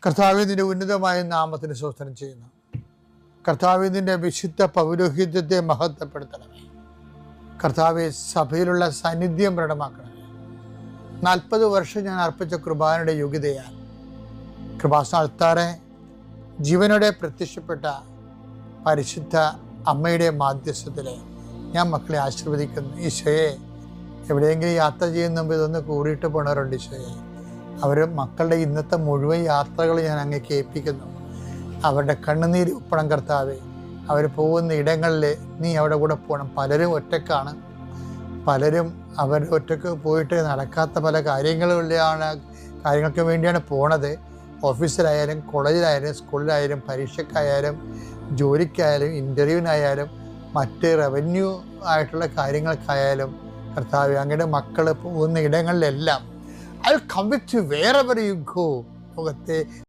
കർത്താവേ, നിന്റെ ഉന്നതമായ നാമത്തിന് സ്തോത്രം ചെയ്യുന്നു. കർത്താവേ, നിന്റെ വിശുദ്ധ പൗരോഹിത്യത്തെ മഹത്വപ്പെടുത്തണമേ. കർത്താവെ, സഭയിലുള്ള സാന്നിധ്യം പ്രകടമാക്കണമേ. 40 വർഷം ഞാൻ അർപ്പിച്ച കൃപാനയുടെ യോഗ്യതയാൽ കൃപാസ്ഥാനത്താറെ ജീവനോടെ പ്രത്യക്ഷപ്പെട്ട പരിശുദ്ധ അമ്മയുടെ മാധ്യസ്ഥത്തിലെ ഞാൻ മക്കളെ ആശീർവദിക്കുന്നു. ഈശോയെ, എവിടെയെങ്കിലും യാത്ര ചെയ്യുന്ന മുമ്പ് ഇതൊന്ന് കൂടിയിട്ട് പോണവരുണ്ട്. ഈശോയെ, അവർ മക്കളുടെ ഇന്നത്തെ മുഴുവൻ യാത്രകൾ ഞാൻ അങ്ങേക്ക് ഏൽപ്പിക്കുന്നു. അവരുടെ കണ്ണുനീര് ഉപ്പണം കർത്താവേ. അവർ പോകുന്ന ഇടങ്ങളിൽ നീ അവിടെ കൂടെ പോകണം. പലരും ഒറ്റക്കാണ്, പലരും അവർ ഒറ്റക്ക് പോയിട്ട് നടക്കാത്ത പല കാര്യങ്ങൾക്ക് വേണ്ടിയാണ് പോണത്. ഓഫീസിലായാലും കോളേജിലായാലും സ്കൂളിലായാലും പരീക്ഷയ്ക്കായാലും ജോലിക്കായാലും ഇൻ്റർവ്യൂവിനായാലും മറ്റ് റവന്യൂ ആയിട്ടുള്ള കാര്യങ്ങൾക്കായാലും കർത്താവേ, അങ്ങയുടെ മക്കൾ പോകുന്ന ഇടങ്ങളിലെല്ലാം I will come with you wherever you go. ലോകത്തെ